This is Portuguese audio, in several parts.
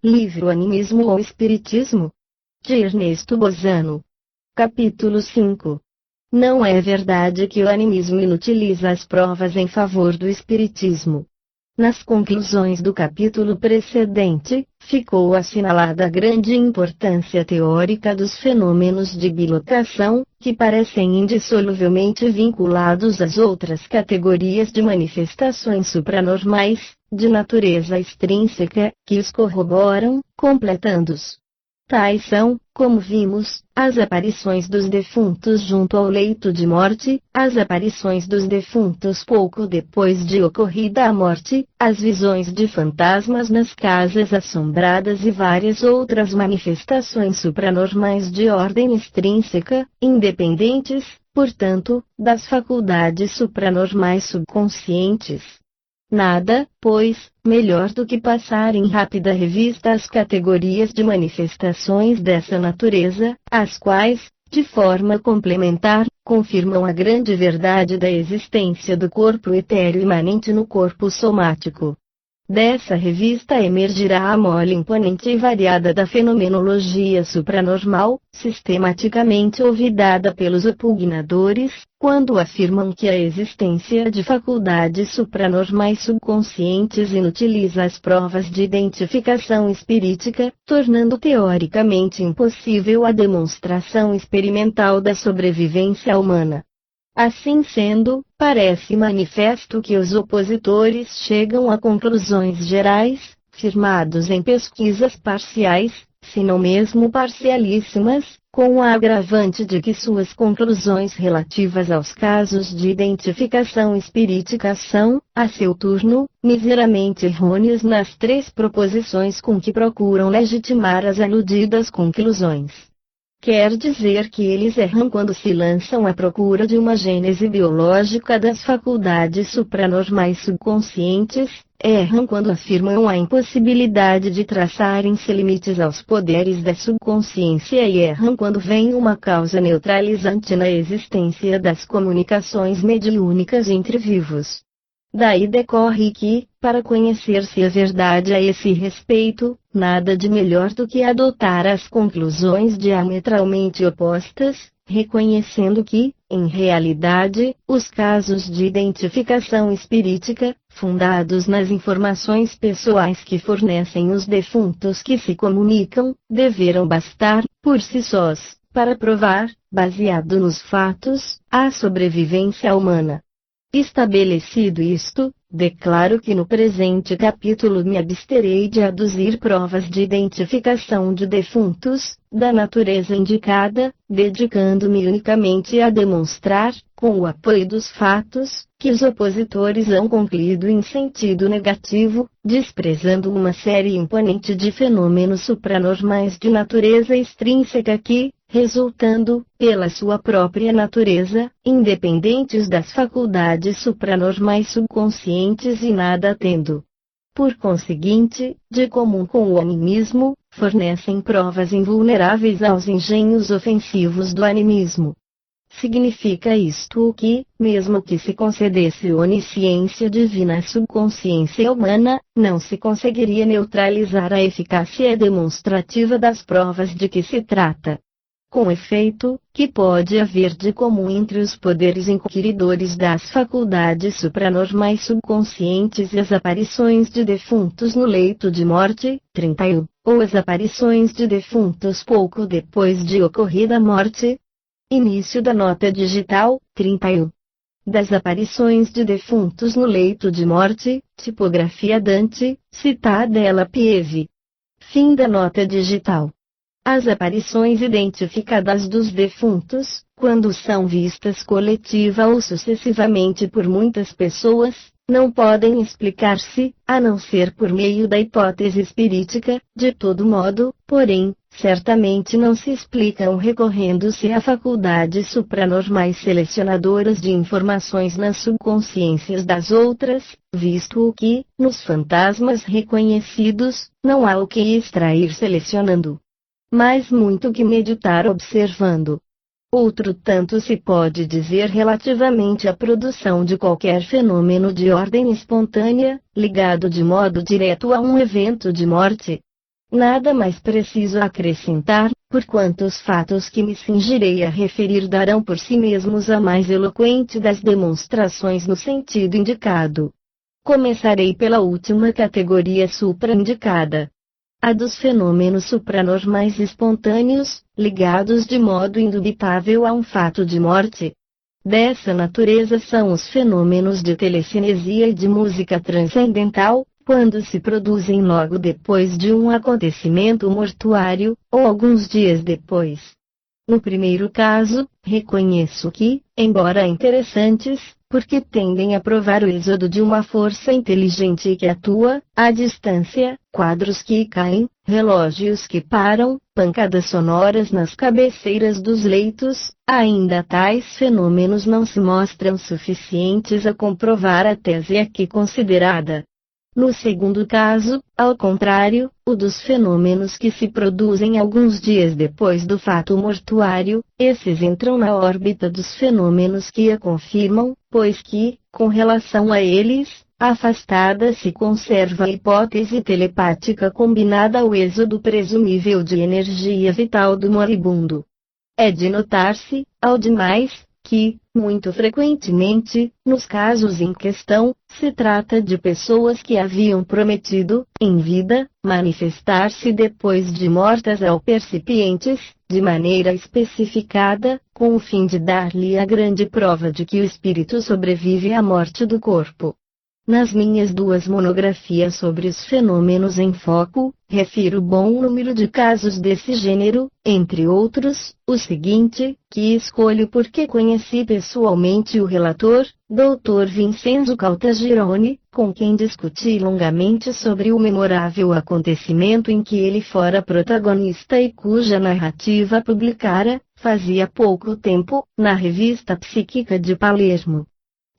Livro Animismo ou Espiritismo? De Ernesto Bozano. Capítulo 5. Não é verdade que o animismo inutiliza as provas em favor do espiritismo. Nas conclusões do capítulo precedente, ficou assinalada a grande importância teórica dos fenômenos de bilocação, que parecem indissoluvelmente vinculados às outras categorias de manifestações supranormais, de natureza extrínseca, que os corroboram, completando-os. Tais são, como vimos, as aparições dos defuntos junto ao leito de morte, as aparições dos defuntos pouco depois de ocorrida a morte, as visões de fantasmas nas casas assombradas e várias outras manifestações supranormais de ordem extrínseca, independentes, portanto, das faculdades supranormais subconscientes. Nada, pois, melhor do que passar em rápida revista as categorias de manifestações dessa natureza, as quais, de forma complementar, confirmam a grande verdade da existência do corpo etéreo imanente no corpo somático. Dessa revista emergirá a mole imponente e variada da fenomenologia supranormal, sistematicamente olvidada pelos opugnadores, quando afirmam que a existência de faculdades supranormais subconscientes inutiliza as provas de identificação espirítica, tornando teoricamente impossível a demonstração experimental da sobrevivência humana. Assim sendo, parece manifesto que os opositores chegam a conclusões gerais, firmados em pesquisas parciais, se não mesmo parcialíssimas, com a agravante de que suas conclusões relativas aos casos de identificação espirítica são, a seu turno, miseravelmente errôneas nas três proposições com que procuram legitimar as aludidas conclusões. Quer dizer que eles erram quando se lançam à procura de uma gênese biológica das faculdades supranormais subconscientes, erram quando afirmam a impossibilidade de traçarem-se limites aos poderes da subconsciência e erram quando vem uma causa neutralizante na existência das comunicações mediúnicas entre vivos. Daí decorre que, para conhecer-se a verdade a esse respeito, nada de melhor do que adotar as conclusões diametralmente opostas, reconhecendo que, em realidade, os casos de identificação espirítica, fundados nas informações pessoais que fornecem os defuntos que se comunicam, deverão bastar, por si sós, para provar, baseado nos fatos, a sobrevivência humana. Estabelecido isto, declaro que no presente capítulo me absterei de aduzir provas de identificação de defuntos, da natureza indicada, dedicando-me unicamente a demonstrar, com o apoio dos fatos, que os opositores hão concluído em sentido negativo, desprezando uma série imponente de fenômenos supranormais de natureza extrínseca que, resultando, pela sua própria natureza, independentes das faculdades supranormais subconscientes e nada tendo, por conseguinte, de comum com o animismo, fornecem provas invulneráveis aos engenhos ofensivos do animismo. Significa isto o que, mesmo que se concedesse onisciência divina à subconsciência humana, não se conseguiria neutralizar a eficácia demonstrativa das provas de que se trata. Com efeito, que pode haver de comum entre os poderes inquiridores das faculdades supranormais subconscientes e as aparições de defuntos no leito de morte, 31, ou as aparições de defuntos pouco depois de ocorrida a morte? Início da nota digital, 31. Das aparições de defuntos no leito de morte, tipografia Dante, Cittadella Pieve. Fim da nota digital. As aparições identificadas dos defuntos, quando são vistas coletiva ou sucessivamente por muitas pessoas, não podem explicar-se, a não ser por meio da hipótese espirítica, de todo modo, porém, certamente não se explicam recorrendo-se a faculdades supranormais selecionadoras de informações nas subconsciências das outras, visto o que, nos fantasmas reconhecidos, não há o que extrair selecionando. Mas muito que meditar observando. Outro tanto se pode dizer relativamente à produção de qualquer fenômeno de ordem espontânea, ligado de modo direto a um evento de morte. Nada mais preciso acrescentar, porquanto os fatos que me cingirei a referir darão por si mesmos a mais eloquente das demonstrações no sentido indicado. Começarei pela última categoria supraindicada. A dos fenômenos supranormais espontâneos, ligados de modo indubitável a um fato de morte. Dessa natureza são os fenômenos de telecinesia e de música transcendental, quando se produzem logo depois de um acontecimento mortuário, ou alguns dias depois. No primeiro caso, reconheço que, embora interessantes, porque tendem a provar o êxodo de uma força inteligente que atua, à distância, quadros que caem, relógios que param, pancadas sonoras nas cabeceiras dos leitos, ainda tais fenômenos não se mostram suficientes a comprovar a tese aqui considerada. No segundo caso, ao contrário, o dos fenômenos que se produzem alguns dias depois do fato mortuário, esses entram na órbita dos fenômenos que a confirmam, pois que, com relação a eles, afastada se conserva a hipótese telepática combinada ao êxodo presumível de energia vital do moribundo. É de notar-se, ao demais, que, muito frequentemente, nos casos em questão, se trata de pessoas que haviam prometido, em vida, manifestar-se depois de mortas ao percipientes, de maneira especificada, com o fim de dar-lhe a grande prova de que o espírito sobrevive à morte do corpo. Nas minhas duas monografias sobre os fenômenos em foco, refiro bom número de casos desse gênero, entre outros, o seguinte, que escolho porque conheci pessoalmente o relator, Dr. Vincenzo Caltagirone, com quem discuti longamente sobre o memorável acontecimento em que ele fora protagonista e cuja narrativa publicara, fazia pouco tempo, na Revista Psíquica de Palermo.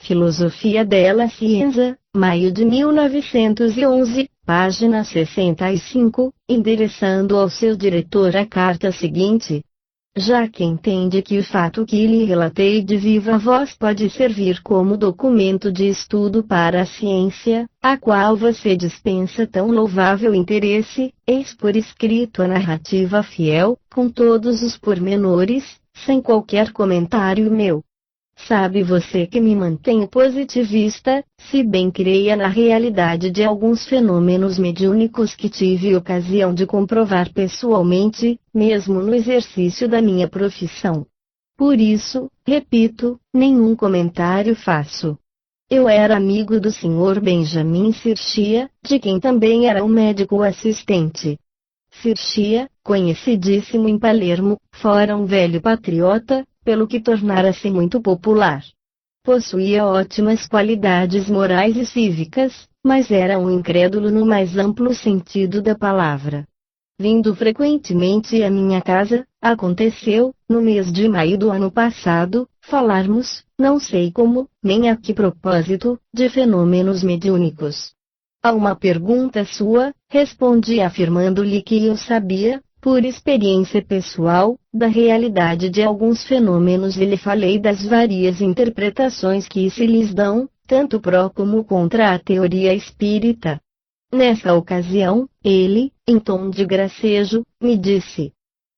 Filosofia della Scienza, maio de 1911, página 65, endereçando ao seu diretor a carta seguinte. Já que entende que o fato que lhe relatei de viva voz pode servir como documento de estudo para a ciência, a qual você dispensa tão louvável interesse, eis por escrito a narrativa fiel, com todos os pormenores, sem qualquer comentário meu. Sabe você que me mantenho positivista, se bem creia na realidade de alguns fenômenos mediúnicos que tive ocasião de comprovar pessoalmente, mesmo no exercício da minha profissão. Por isso, repito, nenhum comentário faço. Eu era amigo do Sr. Benjamin Sirchia, de quem também era um médico assistente. Sirchia, conhecidíssimo em Palermo, fora um velho patriota, pelo que tornara-se muito popular. Possuía ótimas qualidades morais e cívicas, mas era um incrédulo no mais amplo sentido da palavra. Vindo frequentemente à minha casa, aconteceu, no mês de maio do ano passado, falarmos, não sei como, nem a que propósito, de fenômenos mediúnicos. A uma pergunta sua, respondi afirmando-lhe que eu sabia, por experiência pessoal, da realidade de alguns fenômenos e lhe falei das várias interpretações que se lhes dão, tanto pró como contra a teoria espírita. Nessa ocasião, ele, em tom de gracejo, me disse: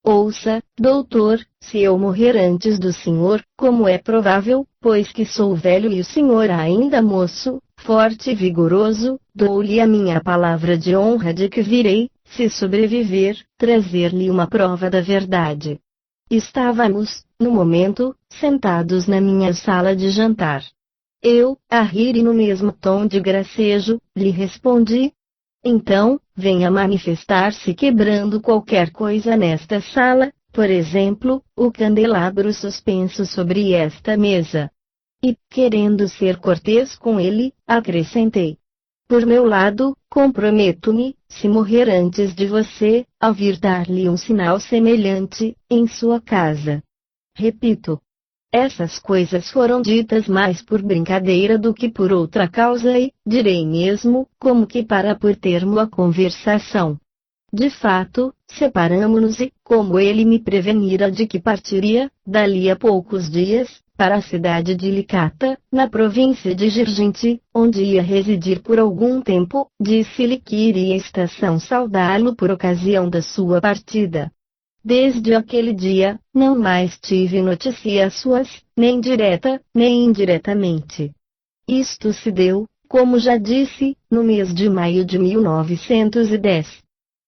ouça, doutor, se eu morrer antes do senhor, como é provável, pois que sou velho e o senhor ainda moço, forte e vigoroso, dou-lhe a minha palavra de honra de que virei, se sobreviver, trazer-lhe uma prova da verdade. Estávamos, no momento, sentados na minha sala de jantar. Eu, a rir e no mesmo tom de gracejo, lhe respondi: então, venha manifestar-se quebrando qualquer coisa nesta sala, por exemplo, o candelabro suspenso sobre esta mesa. E, querendo ser cortês com ele, acrescentei: por meu lado, comprometo-me, se morrer antes de você, a vir dar-lhe um sinal semelhante, em sua casa. Repito. Essas coisas foram ditas mais por brincadeira do que por outra causa e, direi mesmo, como que para pôr termo à conversação. De fato, separamo-nos e, como ele me prevenira de que partiria, dali a poucos dias, para a cidade de Licata, na província de Girginte, onde ia residir por algum tempo. Disse-lhe que iria à estação saudá-lo por ocasião da sua partida. Desde aquele dia, não mais tive notícias suas, nem direta, nem indiretamente. Isto se deu, como já disse, no mês de maio de 1910.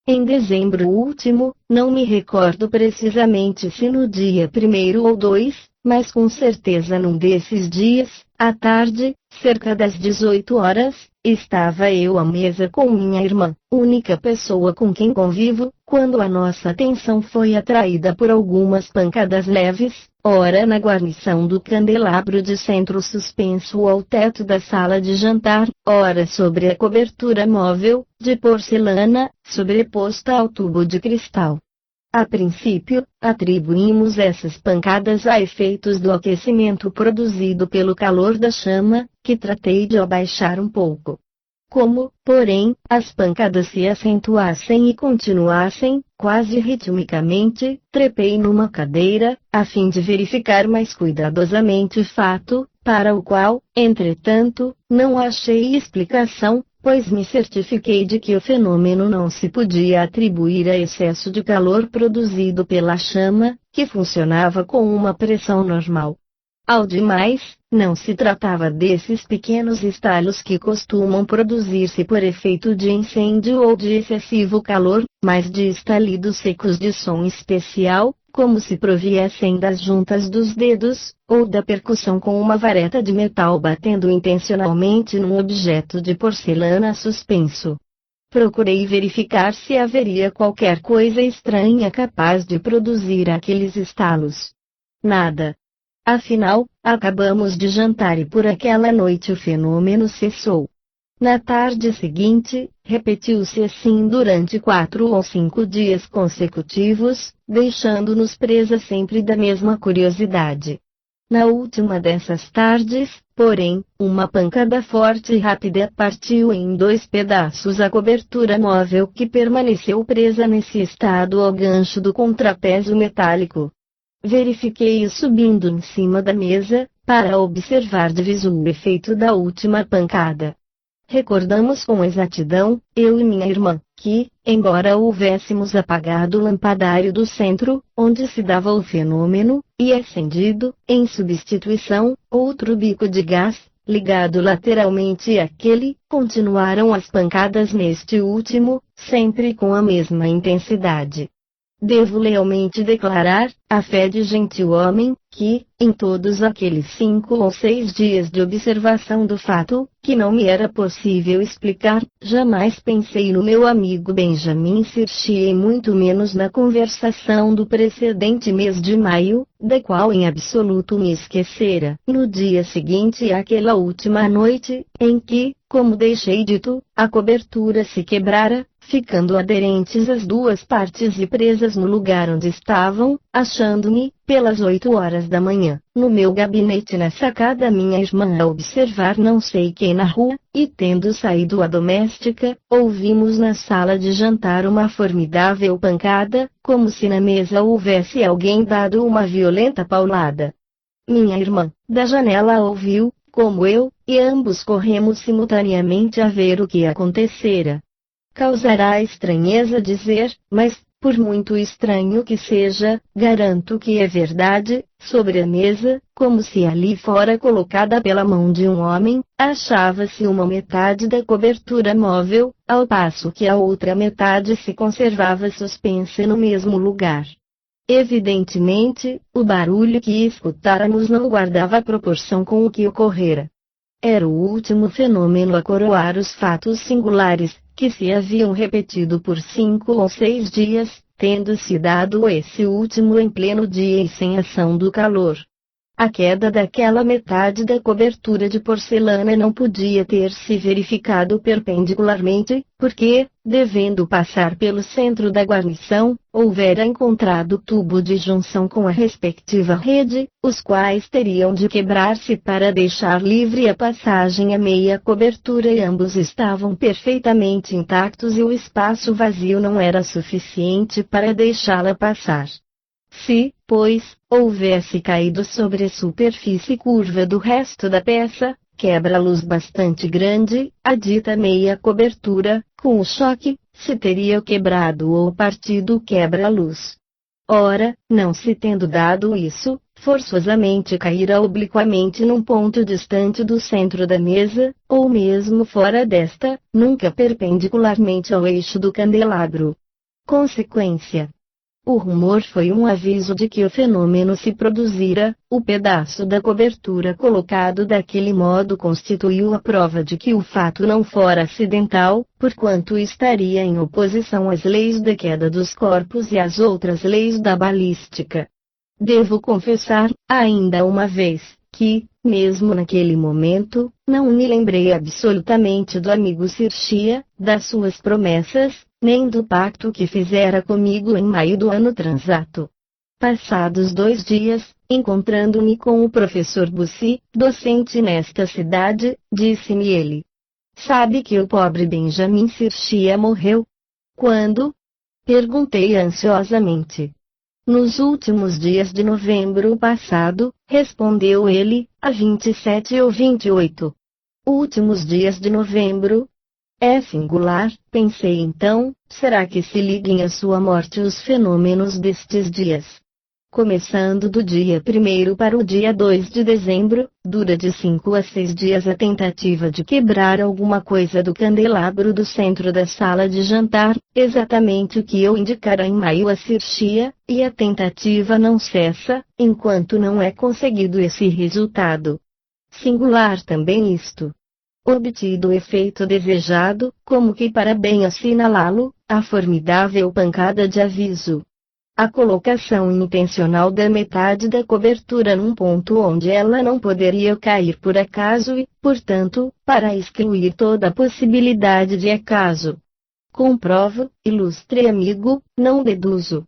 Em dezembro último, não me recordo precisamente se no dia 1º ou 2, mas com certeza num desses dias, à tarde, cerca das 18 horas, estava eu à mesa com minha irmã, única pessoa com quem convivo, quando a nossa atenção foi atraída por algumas pancadas leves, ora na guarnição do candelabro de centro suspenso ao teto da sala de jantar, ora sobre a cobertura móvel, de porcelana, sobreposta ao tubo de cristal. A princípio, atribuímos essas pancadas a efeitos do aquecimento produzido pelo calor da chama, que tratei de abaixar um pouco. Como, porém, as pancadas se acentuassem e continuassem, quase ritmicamente, trepei numa cadeira, a fim de verificar mais cuidadosamente o fato, para o qual, entretanto, não achei explicação, pois me certifiquei de que o fenômeno não se podia atribuir a excesso de calor produzido pela chama, que funcionava com uma pressão normal. Ao demais, não se tratava desses pequenos estalos que costumam produzir-se por efeito de incêndio ou de excessivo calor, mas de estalidos secos de som especial, como se proviessem das juntas dos dedos, ou da percussão com uma vareta de metal batendo intencionalmente num objeto de porcelana suspenso. Procurei verificar se haveria qualquer coisa estranha capaz de produzir aqueles estalos. Nada. Afinal, acabamos de jantar e por aquela noite o fenômeno cessou. Na tarde seguinte, repetiu-se assim durante 4 ou 5 dias consecutivos, deixando-nos presa sempre da mesma curiosidade. Na última dessas tardes, porém, uma pancada forte e rápida partiu em 2 pedaços a cobertura móvel que permaneceu presa nesse estado ao gancho do contrapeso metálico. Verifiquei-o subindo em cima da mesa, para observar de visu o efeito da última pancada. Recordamos com exatidão, eu e minha irmã, que, embora houvéssemos apagado o lampadário do centro, onde se dava o fenômeno, e acendido, em substituição, outro bico de gás, ligado lateralmente àquele, continuaram as pancadas neste último, sempre com a mesma intensidade. Devo lealmente declarar, à fé de gentil homem, que, em todos aqueles 5 ou 6 dias de observação do fato, que não me era possível explicar, jamais pensei no meu amigo Benjamin Sirchi e muito menos na conversação do precedente mês de maio, da qual em absoluto me esquecera. No dia seguinte àquela última noite, em que, como deixei dito, a cobertura se quebrara, ficando aderentes as 2 partes e presas no lugar onde estavam, achando-me, pelas 8 horas da manhã, no meu gabinete na sacada minha irmã a observar não sei quem na rua, e tendo saído a doméstica, ouvimos na sala de jantar uma formidável pancada, como se na mesa houvesse alguém dado uma violenta paulada. Minha irmã, da janela ouviu, como eu, e ambos corremos simultaneamente a ver o que acontecera. Causará estranheza dizer, mas, por muito estranho que seja, garanto que é verdade, sobre a mesa, como se ali fora colocada pela mão de um homem, achava-se uma metade da cobertura móvel, ao passo que a outra metade se conservava suspensa no mesmo lugar. Evidentemente, o barulho que escutáramos não guardava proporção com o que ocorrera. Era o último fenômeno a coroar os fatos singulares, que se haviam repetido por 5 ou 6 dias, tendo-se dado esse último em pleno dia e sem ação do calor. A queda daquela metade da cobertura de porcelana não podia ter se verificado perpendicularmente, porque, devendo passar pelo centro da guarnição, houvera encontrado tubo de junção com a respectiva rede, os quais teriam de quebrar-se para deixar livre a passagem à meia cobertura e ambos estavam perfeitamente intactos e o espaço vazio não era suficiente para deixá-la passar. Se, depois, houvesse caído sobre a superfície curva do resto da peça, quebra-luz bastante grande, a dita meia cobertura, com o choque, se teria quebrado ou partido o quebra-luz. Ora, não se tendo dado isso, forçosamente caíra obliquamente num ponto distante do centro da mesa, ou mesmo fora desta, nunca perpendicularmente ao eixo do candelabro. Consequência: o rumor foi um aviso de que o fenômeno se produzira, o pedaço da cobertura colocado daquele modo constituiu a prova de que o fato não fora acidental, porquanto estaria em oposição às leis da queda dos corpos e às outras leis da balística. Devo confessar, ainda uma vez, que, mesmo naquele momento, não me lembrei absolutamente do amigo Sirchia, das suas promessas, nem do pacto que fizera comigo em maio do ano transato. Passados 2 dias, encontrando-me com o professor Bussi, docente nesta cidade, disse-me ele: "Sabe que o pobre Benjamin Sirchia morreu?" "Quando?" perguntei ansiosamente. "Nos últimos dias de novembro passado", respondeu ele, "a 27 ou 28. Últimos dias de novembro? É singular", pensei então, será que se liguem à sua morte os fenômenos destes dias? Começando do dia 1º para o dia 2 de dezembro, dura de 5 a 6 dias a tentativa de quebrar alguma coisa do candelabro do centro da sala de jantar, exatamente o que eu indicara em maio a Sirchia, e a tentativa não cessa, enquanto não é conseguido esse resultado. Singular também isto. Obtido o efeito desejado, como que para bem assinalá-lo, a formidável pancada de aviso. A colocação intencional da metade da cobertura num ponto onde ela não poderia cair por acaso e, portanto, para excluir toda a possibilidade de acaso. Comprovo, ilustre amigo, não deduzo.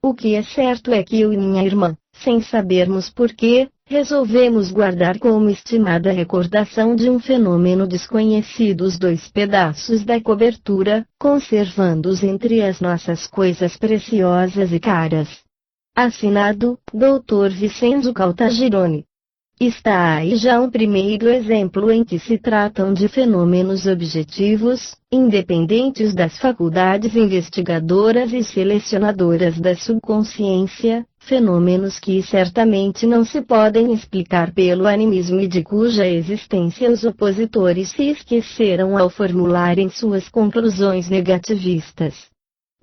O que é certo é que eu e minha irmã, sem sabermos porquê, resolvemos guardar como estimada recordação de um fenômeno desconhecido os 2 pedaços da cobertura, conservando-os entre as nossas coisas preciosas e caras. Assinado, Dr. Vicenzo Caltagirone. Está aí já um primeiro exemplo em que se tratam de fenômenos objetivos, independentes das faculdades investigadoras e selecionadoras da subconsciência, fenômenos que certamente não se podem explicar pelo animismo e de cuja existência os opositores se esqueceram ao formularem suas conclusões negativistas.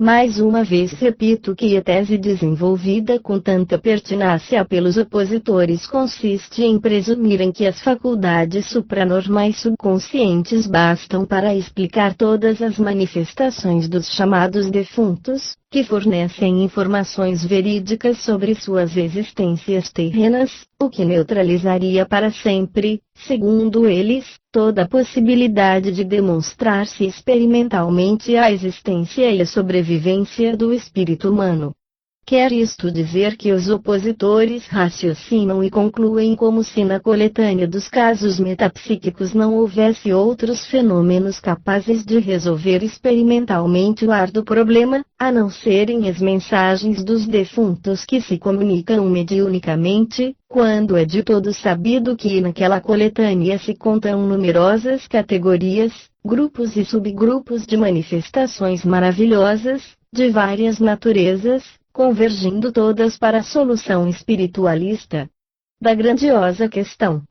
Mais uma vez repito que a tese desenvolvida com tanta pertinácia pelos opositores consiste em presumirem que as faculdades supranormais subconscientes bastam para explicar todas as manifestações dos chamados defuntos, que fornecem informações verídicas sobre suas existências terrenas, o que neutralizaria para sempre, segundo eles, toda a possibilidade de demonstrar-se experimentalmente a existência e a sobrevivência do espírito humano. Quer isto dizer que os opositores raciocinam e concluem como se na coletânea dos casos metapsíquicos não houvesse outros fenômenos capazes de resolver experimentalmente o árduo problema, a não serem as mensagens dos defuntos que se comunicam mediunicamente, quando é de todo sabido que naquela coletânea se contam numerosas categorias, grupos e subgrupos de manifestações maravilhosas, de várias naturezas, convergindo todas para a solução espiritualista da grandiosa questão.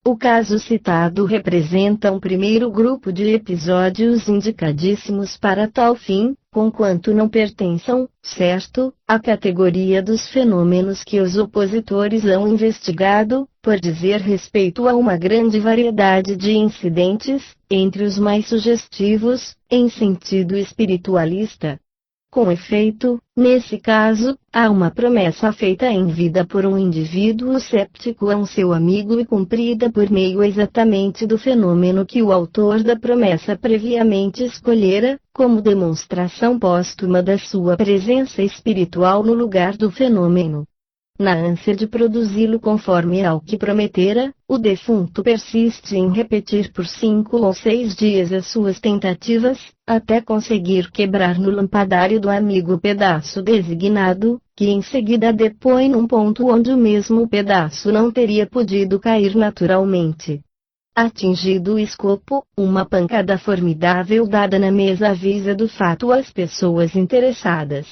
O caso citado representa um primeiro grupo de episódios indicadíssimos para tal fim, conquanto não pertençam, certo, à categoria dos fenômenos que os opositores hão investigado, por dizer respeito a uma grande variedade de incidentes, entre os mais sugestivos, em sentido espiritualista. Com efeito, nesse caso, há uma promessa feita em vida por um indivíduo séptico a um seu amigo e cumprida por meio exatamente do fenômeno que o autor da promessa previamente escolhera, como demonstração póstuma da sua presença espiritual no lugar do fenômeno. Na ânsia de produzi-lo conforme ao que prometera, o defunto persiste em repetir por 5 ou 6 dias as suas tentativas, até conseguir quebrar no lampadário do amigo o pedaço designado, que em seguida depõe num ponto onde o mesmo pedaço não teria podido cair naturalmente. Atingido o escopo, uma pancada formidável dada na mesa avisa do fato as pessoas interessadas.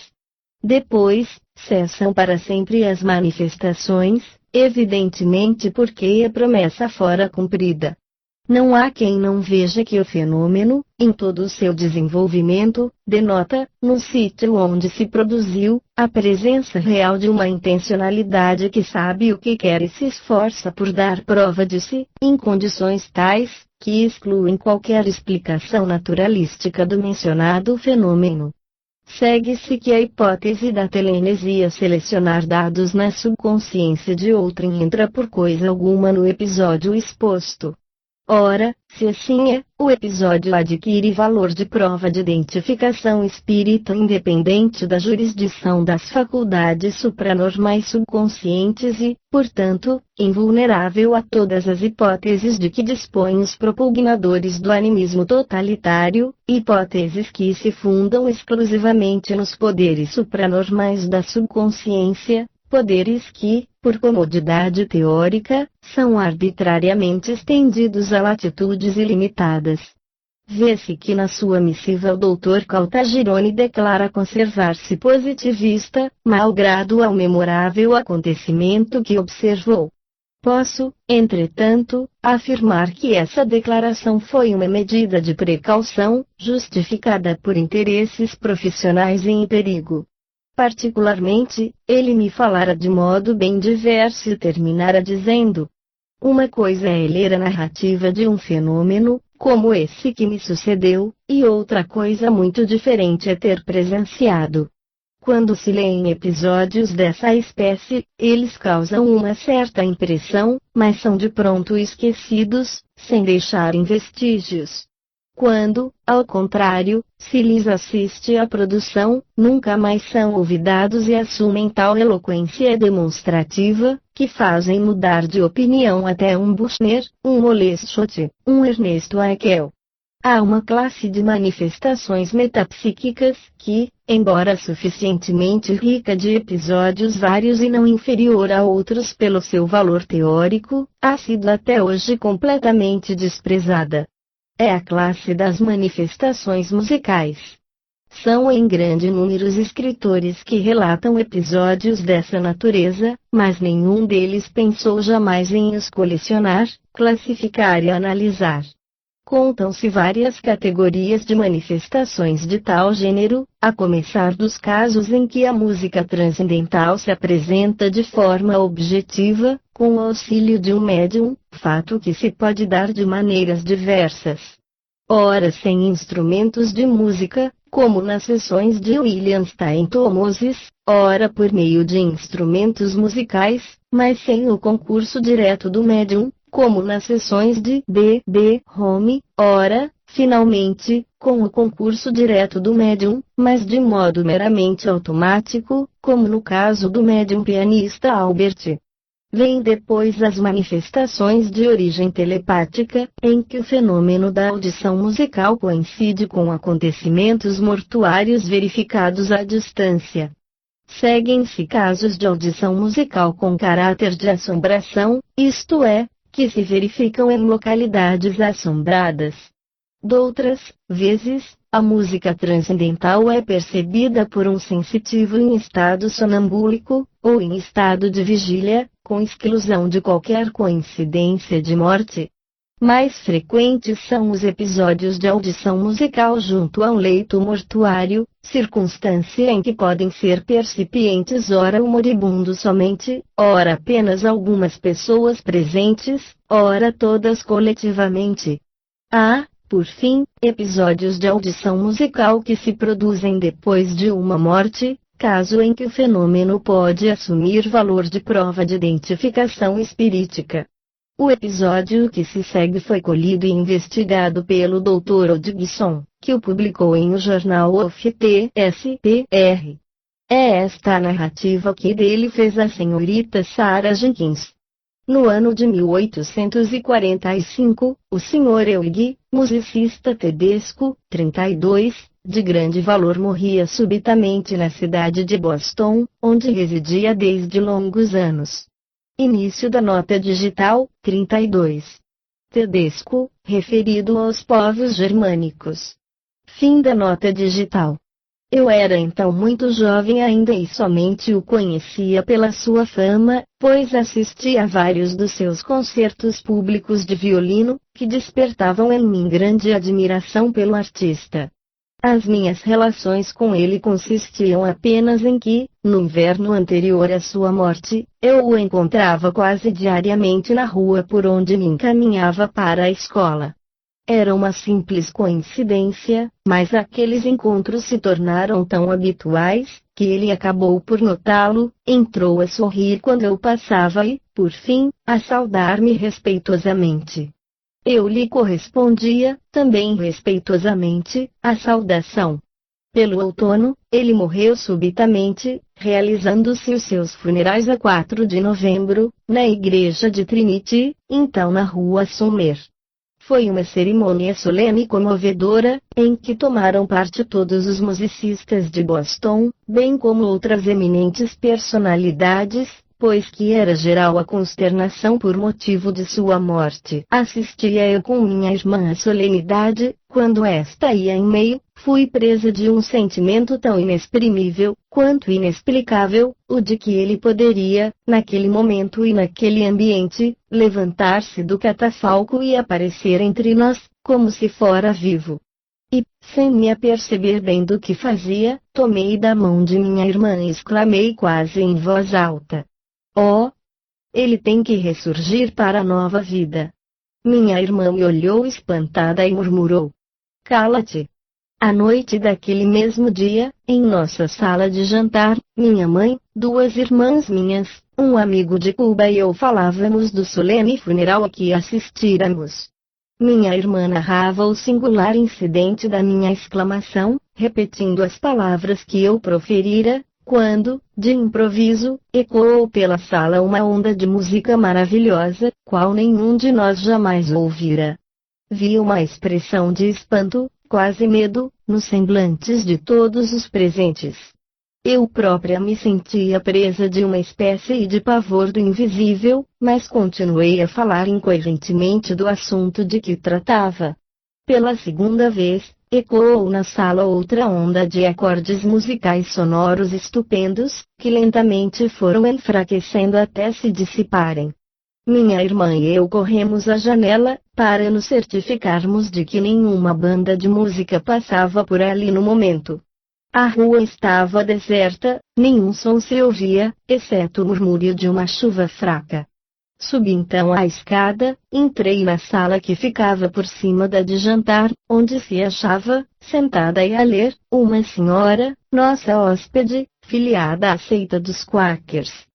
Depois, cessam para sempre as manifestações, evidentemente porque a promessa fora cumprida. Não há quem não veja que o fenômeno, em todo o seu desenvolvimento, denota, no sítio onde se produziu, a presença real de uma intencionalidade que sabe o que quer e se esforça por dar prova de si, em condições tais, que excluem qualquer explicação naturalística do mencionado fenômeno. Segue-se que a hipótese da telenesia selecionar dados na subconsciência de outrem entra por coisa alguma no episódio exposto. Ora, se assim é, o episódio adquire valor de prova de identificação espírita independente da jurisdição das faculdades supranormais subconscientes e, portanto, invulnerável a todas as hipóteses de que dispõem os propugnadores do animismo totalitário, hipóteses que se fundam exclusivamente nos poderes supranormais da subconsciência, poderes que, por comodidade teórica, são arbitrariamente estendidos a latitudes ilimitadas. Vê-se que na sua missiva o Dr. Caltagirone declara conservar-se positivista, malgrado ao memorável acontecimento que observou. Posso, entretanto, afirmar que essa declaração foi uma medida de precaução, justificada por interesses profissionais em perigo. Particularmente, ele me falara de modo bem diverso e terminara dizendo: uma coisa é ler a narrativa de um fenômeno, como esse que me sucedeu, e outra coisa muito diferente é ter presenciado. Quando se lêem episódios dessa espécie, eles causam uma certa impressão, mas são de pronto esquecidos, sem deixarem vestígios. Quando, ao contrário, se lhes assiste à produção, nunca mais são olvidados e assumem tal eloquência demonstrativa, que fazem mudar de opinião até um Buchner, um Moleschott, um Ernesto Haeckel. Há uma classe de manifestações metapsíquicas que, embora suficientemente rica de episódios vários e não inferior a outros pelo seu valor teórico, ha sido até hoje completamente desprezada. É a classe das manifestações musicais. São em grande número os escritores que relatam episódios dessa natureza, mas nenhum deles pensou jamais em os colecionar, classificar e analisar. Contam-se várias categorias de manifestações de tal gênero, a começar dos casos em que a música transcendental se apresenta de forma objetiva, com o auxílio de um médium, fato que se pode dar de maneiras diversas. Ora sem instrumentos de música, como nas sessões de William Stein Moses, ora por meio de instrumentos musicais, mas sem o concurso direto do médium, como nas sessões de B.B. Home, ora, finalmente, com o concurso direto do médium, mas de modo meramente automático, como no caso do médium pianista Albert. Vêm depois as manifestações de origem telepática, em que o fenômeno da audição musical coincide com acontecimentos mortuários verificados à distância. Seguem-se casos de audição musical com caráter de assombração, isto é, que se verificam em localidades assombradas. Doutras vezes, a música transcendental é percebida por um sensitivo em estado sonambúlico, ou em estado de vigília, com exclusão de qualquer coincidência de morte. Mais frequentes são os episódios de audição musical junto a um leito mortuário, circunstância em que podem ser percipientes ora o moribundo somente, ora apenas algumas pessoas presentes, ora todas coletivamente. Há, por fim, episódios de audição musical que se produzem depois de uma morte, caso em que o fenômeno pode assumir valor de prova de identificação espirítica. O episódio que se segue foi colhido e investigado pelo Dr. Hodgson, que o publicou em o jornal OFTSPR. É esta a narrativa que dele fez a senhorita Sarah Jenkins. No ano de 1845, o Sr. Euig, musicista tedesco, 32, de grande valor, morria subitamente na cidade de Boston, onde residia desde longos anos. Início da nota digital, 32. Tedesco, referido aos povos germânicos. Fim da nota digital. Eu era então muito jovem ainda e somente o conhecia pela sua fama, pois assistia a vários dos seus concertos públicos de violino, que despertavam em mim grande admiração pelo artista. As minhas relações com ele consistiam apenas em que, no inverno anterior à sua morte, eu o encontrava quase diariamente na rua por onde me encaminhava para a escola. Era uma simples coincidência, mas aqueles encontros se tornaram tão habituais, que ele acabou por notá-lo, entrou a sorrir quando eu passava e, por fim, a saudar-me respeitosamente. Eu lhe correspondia, também respeitosamente, a saudação. Pelo outono, ele morreu subitamente, realizando-se os seus funerais a 4 de novembro, na igreja de Trinity, então na rua Sumner. Foi uma cerimônia solene e comovedora, em que tomaram parte todos os musicistas de Boston, bem como outras eminentes personalidades, pois que era geral a consternação por motivo de sua morte. Assistia eu com minha irmã à solenidade, quando esta ia em meio, fui presa de um sentimento tão inexprimível, quanto inexplicável, o de que ele poderia, naquele momento e naquele ambiente, levantar-se do catafalco e aparecer entre nós, como se fora vivo. E, sem me aperceber bem do que fazia, tomei da mão de minha irmã e exclamei quase em voz alta: "Oh! Ele tem que ressurgir para a nova vida." Minha irmã me olhou espantada e murmurou: "Cala-te." À noite daquele mesmo dia, em nossa sala de jantar, minha mãe, duas irmãs minhas, um amigo de Cuba e eu falávamos do solene funeral a que assistíramos. Minha irmã narrava o singular incidente da minha exclamação, repetindo as palavras que eu proferira, quando, de improviso, ecoou pela sala uma onda de música maravilhosa, qual nenhum de nós jamais ouvira. Vi uma expressão de espanto, quase medo, nos semblantes de todos os presentes. Eu própria me sentia presa de uma espécie de pavor do invisível, mas continuei a falar incoerentemente do assunto de que tratava. Pela segunda vez, ecoou na sala outra onda de acordes musicais sonoros estupendos, que lentamente foram enfraquecendo até se dissiparem. Minha irmã e eu corremos à janela, para nos certificarmos de que nenhuma banda de música passava por ali no momento. A rua estava deserta, nenhum som se ouvia, exceto o murmúrio de uma chuva fraca. Subi então a escada, entrei na sala que ficava por cima da de jantar, onde se achava, sentada e a ler, uma senhora, nossa hóspede, filiada à seita dos Quakers.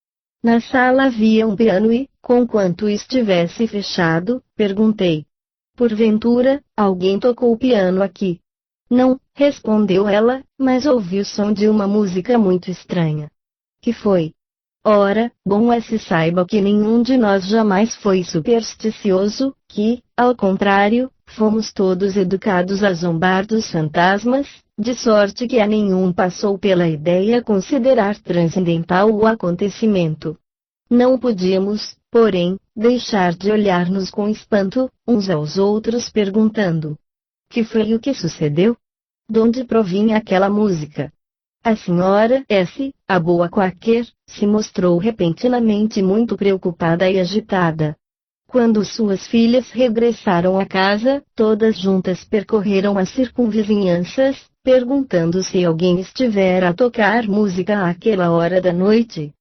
Na sala havia um piano e, conquanto estivesse fechado, perguntei: "Porventura, alguém tocou o piano aqui?" "Não", respondeu ela, "mas ouvi o som de uma música muito estranha." "Que foi?" "Ora, bom é se saiba que nenhum de nós jamais foi supersticioso, que, ao contrário, fomos todos educados a zombar dos fantasmas, de sorte que a nenhum passou pela ideia considerar transcendental o acontecimento. Não podíamos, porém, deixar de olhar-nos com espanto, uns aos outros perguntando: que foi o que sucedeu? Donde provinha aquela música?" A senhora S., a boa Quaker, se mostrou repentinamente muito preocupada e agitada. Quando suas filhas regressaram à casa, todas juntas percorreram as circunvizinhanças, perguntando se alguém estivera a tocar música àquela hora da noite.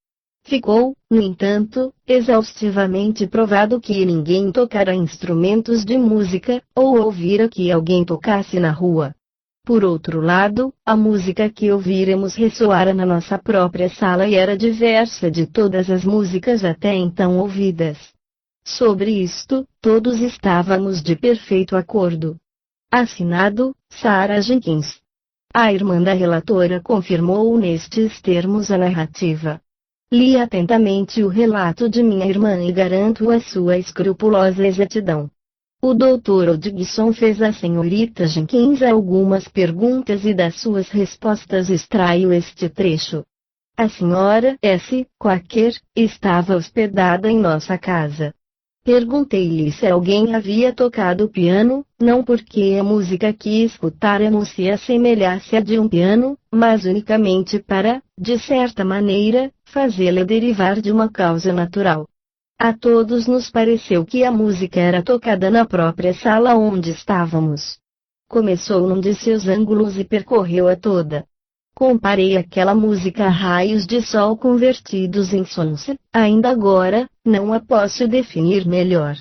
Ficou, no entanto, exaustivamente provado que ninguém tocara instrumentos de música, ou ouvira que alguém tocasse na rua. Por outro lado, a música que ouvíramos ressoara na nossa própria sala e era diversa de todas as músicas até então ouvidas. Sobre isto, todos estávamos de perfeito acordo. Assinado, Sarah Jenkins. A irmã da relatora confirmou nestes termos a narrativa. Li atentamente o relato de minha irmã e garanto a sua escrupulosa exatidão. O Dr. Hodgson fez à senhorita Jenkins algumas perguntas e das suas respostas extraio este trecho. A senhora S. Quaker estava hospedada em nossa casa. Perguntei-lhe se alguém havia tocado piano, não porque a música que escutáramos se assemelhasse à de um piano, mas unicamente para, de certa maneira, fazê-la derivar de uma causa natural. A todos nos pareceu que a música era tocada na própria sala onde estávamos. Começou num de seus ângulos e percorreu-a toda. Comparei aquela música a raios de sol convertidos em sons. Ainda agora, não a posso definir melhor.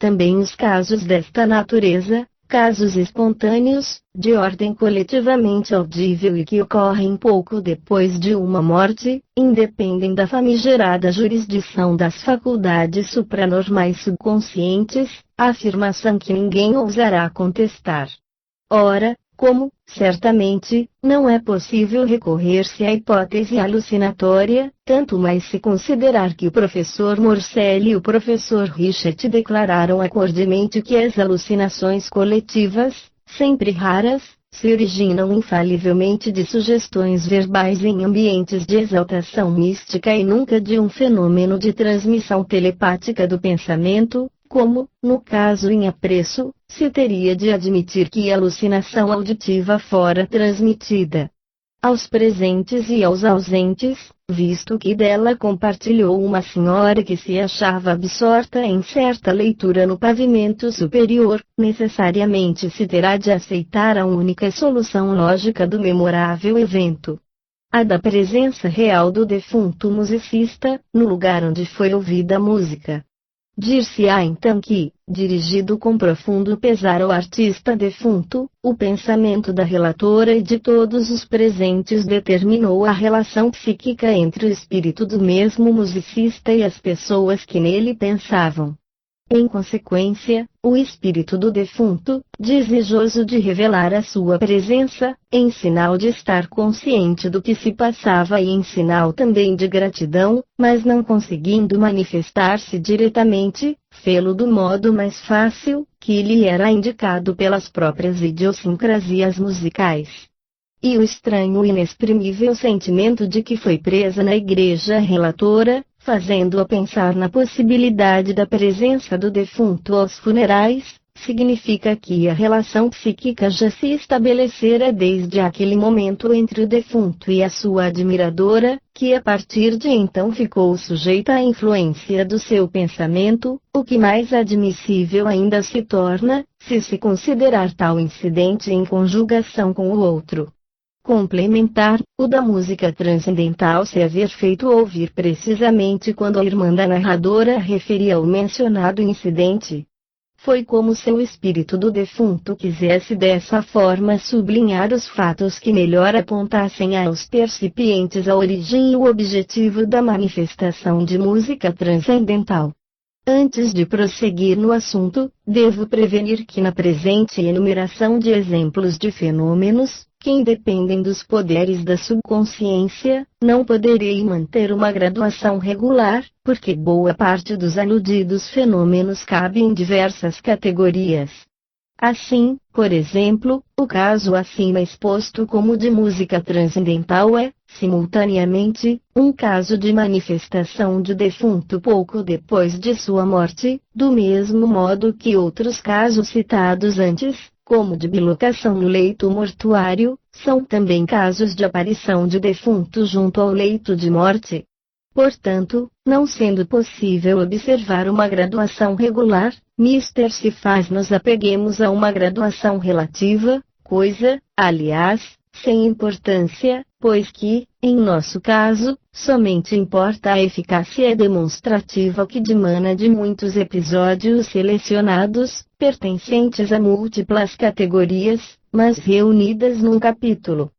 Também os casos desta natureza, casos espontâneos, de ordem coletivamente audível e que ocorrem pouco depois de uma morte, independem da famigerada jurisdição das faculdades supranormais subconscientes, afirmação que ninguém ousará contestar. Ora, como, certamente, não é possível recorrer-se à hipótese alucinatória, tanto mais se considerar que o professor Morcelli e o professor Richet declararam acordemente que as alucinações coletivas, sempre raras, se originam infalivelmente de sugestões verbais em ambientes de exaltação mística e nunca de um fenômeno de transmissão telepática do pensamento, como, no caso em apreço, se teria de admitir que a alucinação auditiva fora transmitida aos presentes e aos ausentes, visto que dela compartilhou uma senhora que se achava absorta em certa leitura no pavimento superior, necessariamente se terá de aceitar a única solução lógica do memorável evento. A da presença real do defunto musicista, no lugar onde foi ouvida a música. Dir-se-á então que, dirigido com profundo pesar ao artista defunto, o pensamento da relatora e de todos os presentes determinou a relação psíquica entre o espírito do mesmo musicista e as pessoas que nele pensavam. Em consequência, o espírito do defunto, desejoso de revelar a sua presença, em sinal de estar consciente do que se passava e em sinal também de gratidão, mas não conseguindo manifestar-se diretamente, fê-lo do modo mais fácil, que lhe era indicado pelas próprias idiosincrasias musicais. E o estranho e inexprimível sentimento de que foi presa na igreja relatora, fazendo-a pensar na possibilidade da presença do defunto aos funerais, significa que a relação psíquica já se estabelecera desde aquele momento entre o defunto e a sua admiradora, que a partir de então ficou sujeita à influência do seu pensamento, o que mais admissível ainda se torna, se considerar tal incidente em conjugação com o outro. Complementar, o da música transcendental se haver feito ouvir precisamente quando a irmã da narradora referia o mencionado incidente. Foi como se o espírito do defunto quisesse dessa forma sublinhar os fatos que melhor apontassem aos percipientes a origem e o objetivo da manifestação de música transcendental. Antes de prosseguir no assunto, devo prevenir que na presente enumeração de exemplos de fenômenos, que independem dos poderes da subconsciência, não poderei manter uma graduação regular, porque boa parte dos aludidos fenômenos cabem em diversas categorias. Assim, por exemplo, o caso acima exposto como de música transcendental é, simultaneamente, um caso de manifestação de defunto pouco depois de sua morte, do mesmo modo que outros casos citados antes, como de bilocação no leito mortuário, são também casos de aparição de defunto junto ao leito de morte. Portanto, não sendo possível observar uma graduação regular, se faz-nos apeguemos a uma graduação relativa, coisa, aliás, sem importância, pois que, em nosso caso, somente importa a eficácia demonstrativa que dimana de muitos episódios selecionados, pertencentes a múltiplas categorias, mas reunidas num capítulo.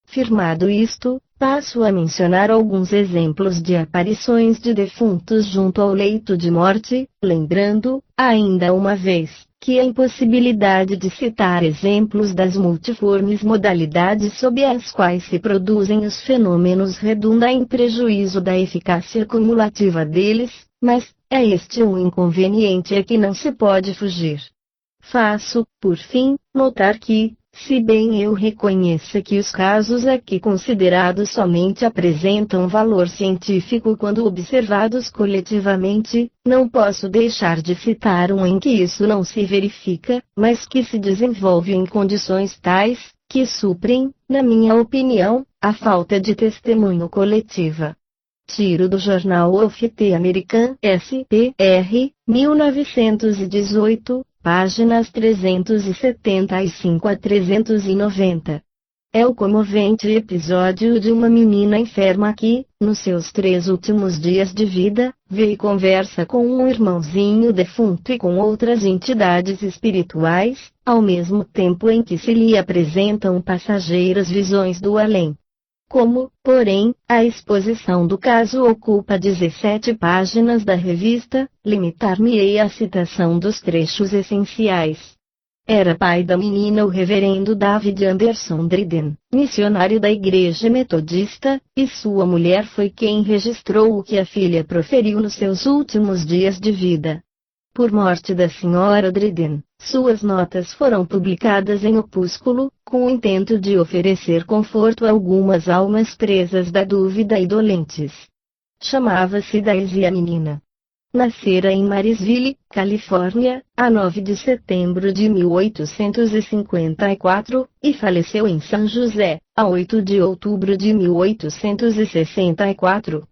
Firmado isto, passo a mencionar alguns exemplos de aparições de defuntos junto ao leito de morte, lembrando, ainda uma vez, que a impossibilidade de citar exemplos das multiformes modalidades sob as quais se produzem os fenômenos redunda em prejuízo da eficácia cumulativa deles, mas é este um inconveniente a que não se pode fugir. Faço, por fim, notar que, se bem eu reconheça que os casos aqui considerados somente apresentam valor científico quando observados coletivamente, não posso deixar de citar um em que isso não se verifica, mas que se desenvolve em condições tais, que suprem, na minha opinião, a falta de testemunho coletiva. Tiro do jornal of the American SPR, 1918, páginas 375 a 390. É o comovente episódio de uma menina enferma que, nos seus 3 últimos dias de vida, vê e conversa com um irmãozinho defunto e com outras entidades espirituais, ao mesmo tempo em que se lhe apresentam passageiras visões do além. Como, porém, a exposição do caso ocupa 17 páginas da revista, limitar-me-ei à citação dos trechos essenciais. Era pai da menina o reverendo David Anderson Driden, missionário da Igreja Metodista, e sua mulher foi quem registrou o que a filha proferiu nos seus últimos dias de vida. Por morte da senhora Driden, suas notas foram publicadas em opúsculo, com o intento de oferecer conforto a algumas almas presas da dúvida e dolentes. Chamava-se Daisy a menina. Nascera em Marysville, Califórnia, a 9 de setembro de 1854, e faleceu em São José, a 8 de outubro de 1864.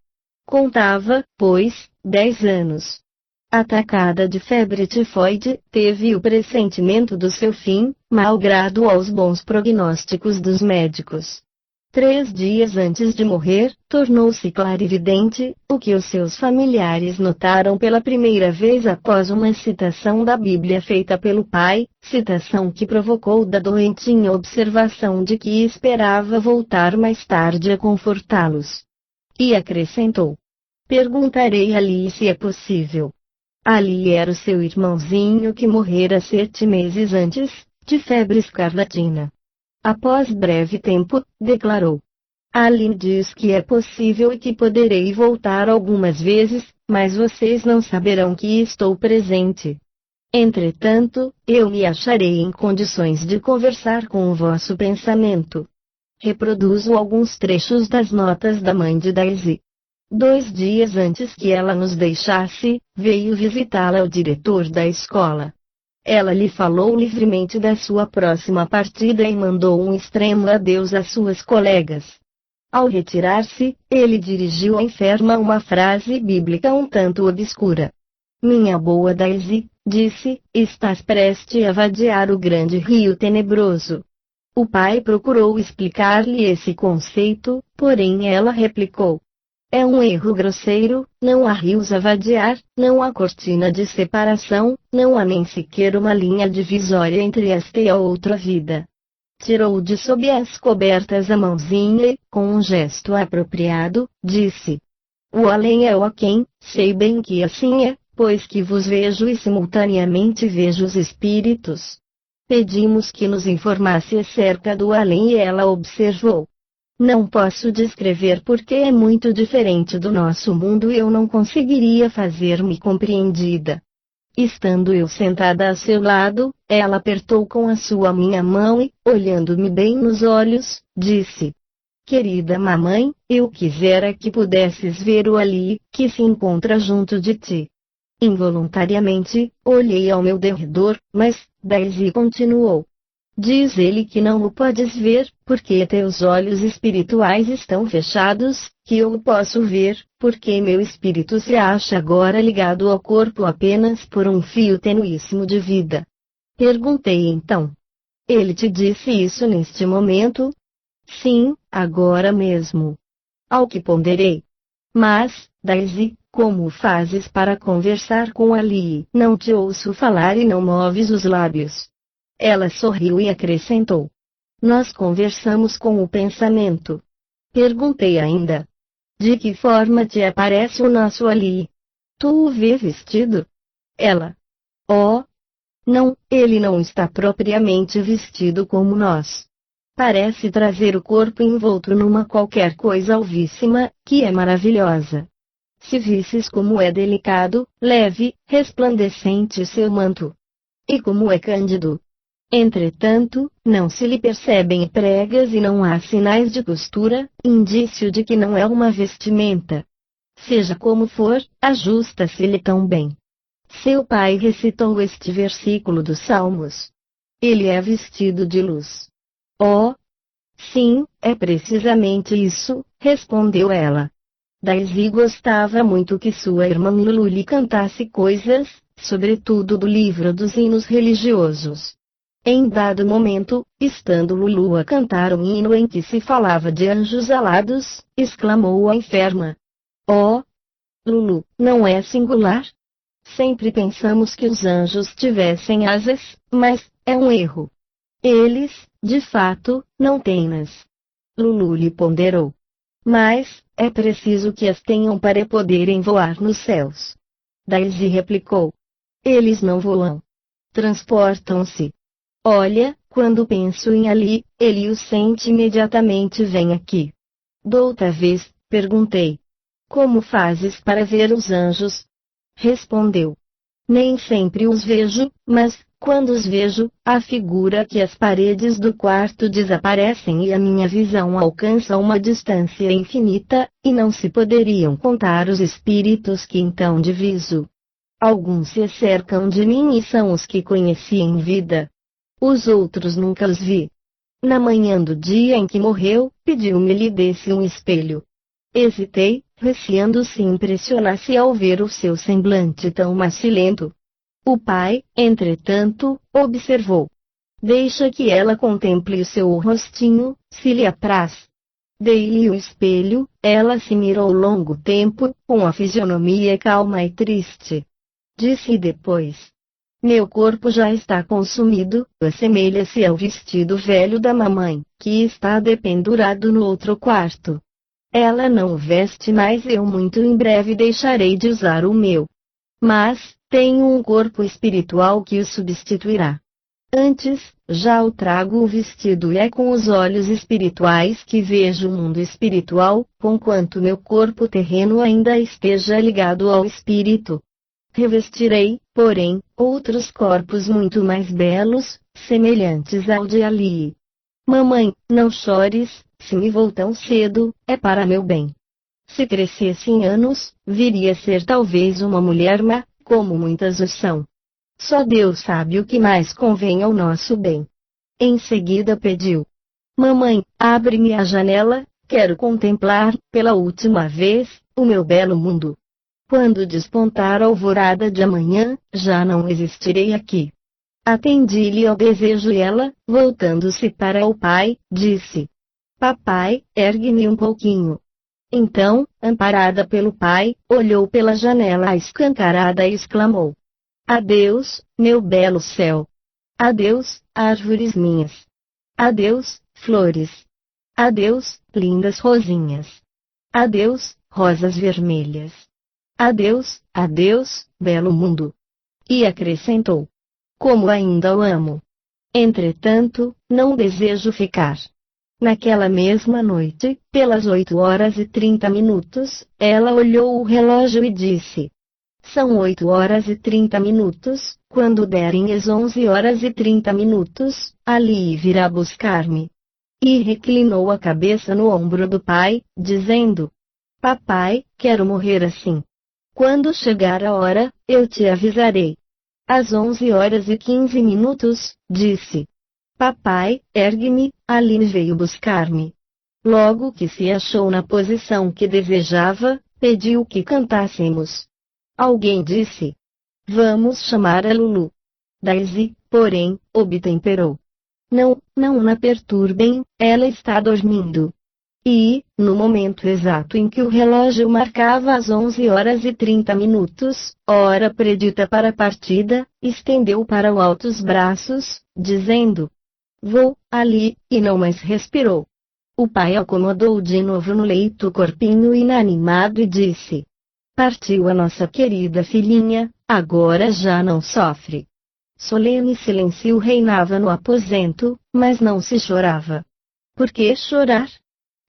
Contava, pois, 10 anos. Atacada de febre tifoide, teve o pressentimento do seu fim, malgrado aos bons prognósticos dos médicos. 3 dias antes de morrer, tornou-se clarividente, o que os seus familiares notaram pela primeira vez após uma citação da Bíblia feita pelo pai, citação que provocou da doentinha observação de que esperava voltar mais tarde a confortá-los. E acrescentou: perguntarei ali se é possível. Ali era o seu irmãozinho que morrera 7 meses antes, de febre escarlatina. Após breve tempo, declarou: Aline diz que é possível e que poderei voltar algumas vezes, mas vocês não saberão que estou presente. Entretanto, eu me acharei em condições de conversar com o vosso pensamento. Reproduzo alguns trechos das notas da mãe de Daisy. 2 dias antes que ela nos deixasse, veio visitá-la o diretor da escola. Ela lhe falou livremente da sua próxima partida e mandou um extremo adeus às suas colegas. Ao retirar-se, ele dirigiu à enferma uma frase bíblica um tanto obscura. Minha boa Daisy, disse, estás prestes a vadear o grande rio tenebroso. O pai procurou explicar-lhe esse conceito, porém ela replicou: é um erro grosseiro, não há rios a vadear, não há cortina de separação, não há nem sequer uma linha divisória entre esta e a outra vida. Tirou de sob as cobertas a mãozinha e, com um gesto apropriado, disse: o além é o aquém, sei bem que assim é, pois que vos vejo e simultaneamente vejo os espíritos. Pedimos que nos informasse acerca do além e ela observou: não posso descrever porque é muito diferente do nosso mundo e eu não conseguiria fazer-me compreendida. Estando eu sentada a seu lado, ela apertou com a sua minha mão e, olhando-me bem nos olhos, disse: querida mamãe, eu quisera que pudesses ver o ali, que se encontra junto de ti. Involuntariamente, olhei ao meu derredor, mas, Daisy continuou: diz ele que não o podes ver, porque teus olhos espirituais estão fechados, que eu o posso ver, porque meu espírito se acha agora ligado ao corpo apenas por um fio tenuíssimo de vida. Perguntei então: ele te disse isso neste momento? Sim, agora mesmo. Ao que ponderei: mas, Daisy, como fazes para conversar com Ali? Não te ouço falar e não moves os lábios. Ela sorriu e acrescentou: nós conversamos com o pensamento. Perguntei ainda: de que forma te aparece o nosso Ali? Tu o vê vestido? Ela: oh, Não, ele não está propriamente vestido como nós. Parece trazer o corpo envolto numa qualquer coisa alvíssima, que é maravilhosa. Se visses como é delicado, leve, resplandecente seu manto. E como é cândido. Entretanto, não se lhe percebem pregas e não há sinais de costura, indício de que não é uma vestimenta. Seja como for, ajusta-se-lhe tão bem. Seu pai recitou este versículo dos Salmos. Ele é vestido de luz. Oh! Sim, é precisamente isso, respondeu ela. Daisy gostava muito que sua irmã Lulu lhe cantasse coisas, sobretudo do livro dos hinos religiosos. Em dado momento, estando Lulu a cantar um hino em que se falava de anjos alados, exclamou a enferma. Oh! Lulu, não é singular? Sempre pensamos que os anjos tivessem asas, mas é um erro. Eles, de fato, não têm-nas. Lulu lhe ponderou. Mas, é preciso que as tenham para poderem voar nos céus. Daisy replicou. Eles não voam. Transportam-se. Olha, quando penso em Ali, ele o sente imediatamente vem aqui. Doutra vez, perguntei. Como fazes para ver os anjos? Respondeu. Nem sempre os vejo, mas, quando os vejo, a figura que as paredes do quarto desaparecem e a minha visão alcança uma distância infinita, e não se poderiam contar os espíritos que então diviso. Alguns se cercam de mim e são os que conheci em vida. Os outros nunca os vi. Na manhã do dia em que morreu, pediu-me lhe desse um espelho. Hesitei, receando se impressionasse ao ver o seu semblante tão macilento. O pai, entretanto, observou. Deixa que ela contemple o seu rostinho, se lhe apraz. Dei-lhe o espelho, ela se mirou longo tempo, com a fisionomia calma e triste. Disse depois. Meu corpo já está consumido, assemelha-se ao vestido velho da mamãe, que está dependurado no outro quarto. Ela não o veste mais, eu muito em breve deixarei de usar o meu. Mas, tenho um corpo espiritual que o substituirá. Antes, já o trago o vestido e é com os olhos espirituais que vejo o mundo espiritual, conquanto meu corpo terreno ainda esteja ligado ao espírito. Revestirei, porém, outros corpos muito mais belos, semelhantes ao de Ali. Mamãe, não chores, se me vou tão cedo, é para meu bem. Se crescesse em anos, viria a ser talvez uma mulher má, como muitas o são. Só Deus sabe o que mais convém ao nosso bem. Em seguida pediu. Mamãe, abre-me a janela, quero contemplar, pela última vez, o meu belo mundo. Quando despontar a alvorada de amanhã, já não existirei aqui. Atendi-lhe ao desejo e ela, voltando-se para o pai, disse. Papai, ergue-me um pouquinho. Então, amparada pelo pai, olhou pela janela escancarada e exclamou. Adeus, meu belo céu. Adeus, árvores minhas. Adeus, flores. Adeus, lindas rosinhas. Adeus, rosas vermelhas. Adeus, adeus, belo mundo. E acrescentou. Como ainda o amo. Entretanto, não desejo ficar. Naquela mesma noite, pelas 8h30, ela olhou o relógio e disse. São 8h30, quando derem as 11h30, Ali virá buscar-me. E reclinou a cabeça no ombro do pai, dizendo. Papai, quero morrer assim. Quando chegar a hora, eu te avisarei. Às 11h15, disse. Papai, ergue-me, Ali veio buscar-me. Logo que se achou na posição que desejava, pediu que cantássemos. Alguém disse. Vamos chamar a Lulu. Daisy, porém, obtemperou. Não, não na perturbem, ela está dormindo. E, no momento exato em que o relógio marcava as 11h30, hora predita para a partida, estendeu para o alto os braços, dizendo. Vou, Ali, e não mais respirou. O pai acomodou de novo no leito o corpinho inanimado e disse. Partiu a nossa querida filhinha, agora já não sofre. Solene silêncio reinava no aposento, mas não se chorava. Por que chorar?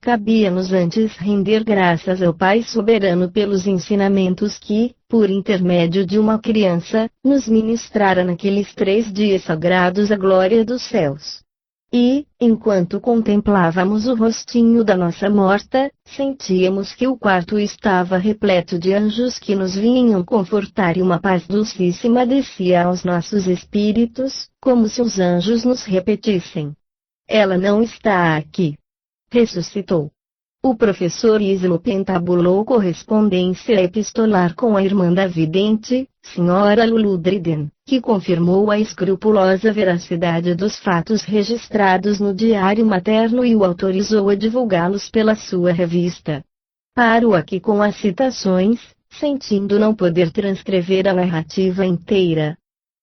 Cabia-nos antes render graças ao Pai soberano pelos ensinamentos que, por intermédio de uma criança, nos ministrara naqueles 3 dias sagrados a glória dos céus. E, enquanto contemplávamos o rostinho da nossa morta, sentíamos que o quarto estava repleto de anjos que nos vinham confortar e uma paz dulcíssima descia aos nossos espíritos, como se os anjos nos repetissem: ela não está aqui. Ressuscitou. O professor Islope entabulou correspondência epistolar com a irmã da vidente, Sra. Lulu Driden, que confirmou a escrupulosa veracidade dos fatos registrados no diário materno e o autorizou a divulgá-los pela sua revista. Paro aqui com as citações, sentindo não poder transcrever a narrativa inteira.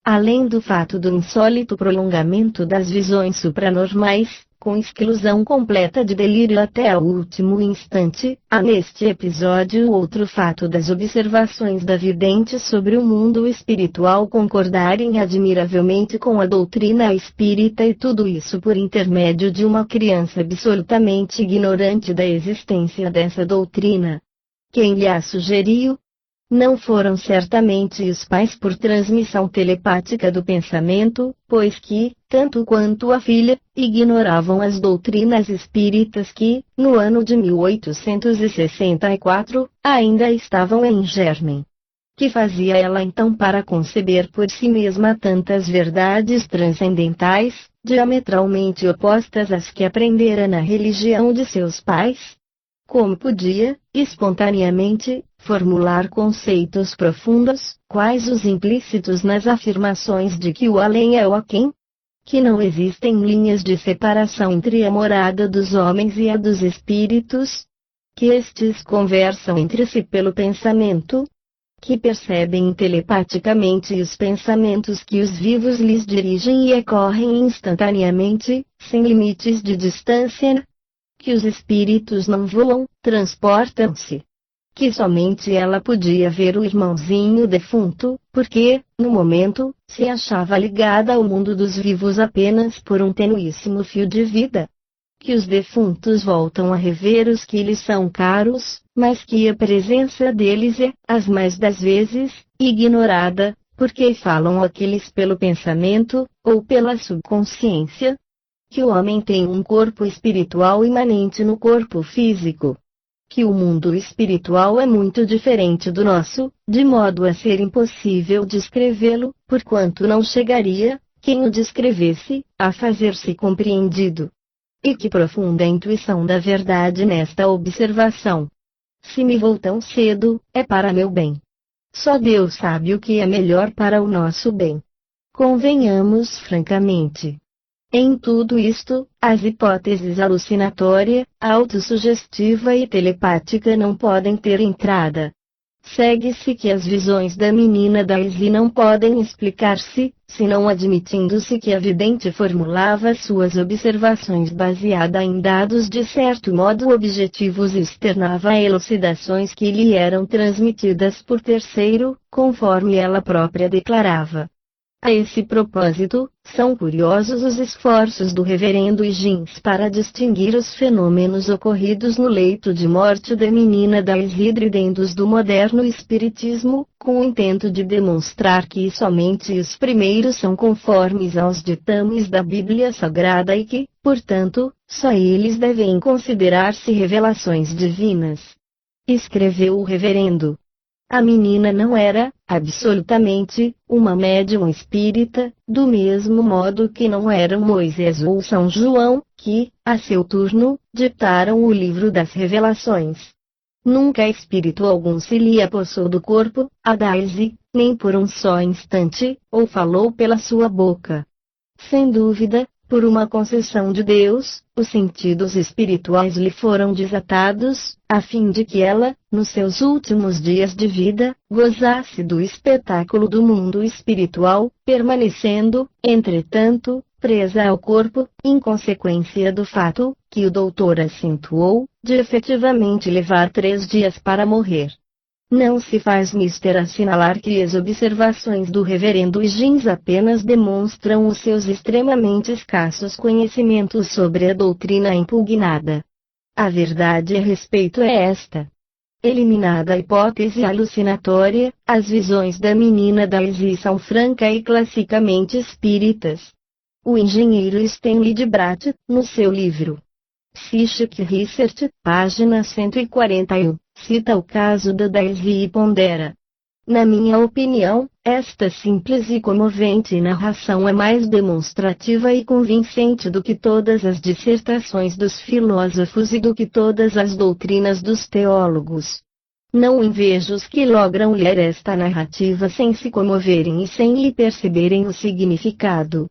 Além do fato do insólito prolongamento das visões supranormais, com exclusão completa de delírio até o último instante, há neste episódio outro fato das observações da vidente sobre o mundo espiritual concordarem admiravelmente com a doutrina espírita, e tudo isso por intermédio de uma criança absolutamente ignorante da existência dessa doutrina. Quem lhe a sugeriu? Não foram certamente os pais por transmissão telepática do pensamento, pois que, tanto quanto a filha, ignoravam as doutrinas espíritas que, no ano de 1864, ainda estavam em germe. Que fazia ela então para conceber por si mesma tantas verdades transcendentais, diametralmente opostas às que aprendera na religião de seus pais? Como podia, espontaneamente, formular conceitos profundos, quais os implícitos nas afirmações de que o além é o aquém? Que não existem linhas de separação entre a morada dos homens e a dos espíritos? Que estes conversam entre si pelo pensamento? Que percebem telepaticamente os pensamentos que os vivos lhes dirigem e ocorrem instantaneamente, sem limites de distância? Que os espíritos não voam, transportam-se. Que somente ela podia ver o irmãozinho defunto, porque, no momento, se achava ligada ao mundo dos vivos apenas por um tenuíssimo fio de vida. Que os defuntos voltam a rever os que lhes são caros, mas que a presença deles é, as mais das vezes, ignorada, porque falam aqueles pelo pensamento, ou pela subconsciência. Que o homem tem um corpo espiritual imanente no corpo físico. Que o mundo espiritual é muito diferente do nosso, de modo a ser impossível descrevê-lo, porquanto não chegaria, quem o descrevesse, a fazer-se compreendido. E que profunda intuição da verdade nesta observação. Se me vou tão cedo, é para meu bem. Só Deus sabe o que é melhor para o nosso bem. Convenhamos francamente. Em tudo isto, as hipóteses alucinatória, autossugestiva e telepática não podem ter entrada. Segue-se que as visões da menina Daisy não podem explicar-se, senão admitindo-se que a vidente formulava suas observações baseada em dados de certo modo objetivos e externava elucidações que lhe eram transmitidas por terceiro, conforme ela própria declarava. A esse propósito, são curiosos os esforços do reverendo Higgins para distinguir os fenômenos ocorridos no leito de morte da menina Daisy Driden dos do moderno espiritismo, com o intento de demonstrar que somente os primeiros são conformes aos ditames da Bíblia Sagrada e que, portanto, só eles devem considerar-se revelações divinas. Escreveu o reverendo. A menina não era, absolutamente, uma médium espírita, do mesmo modo que não eram Moisés ou São João, que, a seu turno, ditaram o livro das revelações. Nunca espírito algum se lhe apossou do corpo, a Daisy, nem por um só instante, ou falou pela sua boca. Sem dúvida, por uma concessão de Deus, os sentidos espirituais lhe foram desatados, a fim de que ela, nos seus últimos dias de vida, gozasse do espetáculo do mundo espiritual, permanecendo, entretanto, presa ao corpo, em consequência do fato, que o doutor acentuou, de efetivamente levar 3 dias para morrer. Não se faz mister assinalar que as observações do reverendo Higgins apenas demonstram os seus extremamente escassos conhecimentos sobre a doutrina impugnada. A verdade a respeito é esta. Eliminada a hipótese alucinatória, as visões da menina Daisy são franca e classicamente espíritas. O engenheiro Stanley de Bratt, no seu livro Psychic Research, página 141, cita o caso da Daisy e pondera: na minha opinião, esta simples e comovente narração é mais demonstrativa e convincente do que todas as dissertações dos filósofos e do que todas as doutrinas dos teólogos. Não invejo os que logram ler esta narrativa sem se comoverem e sem lhe perceberem o significado.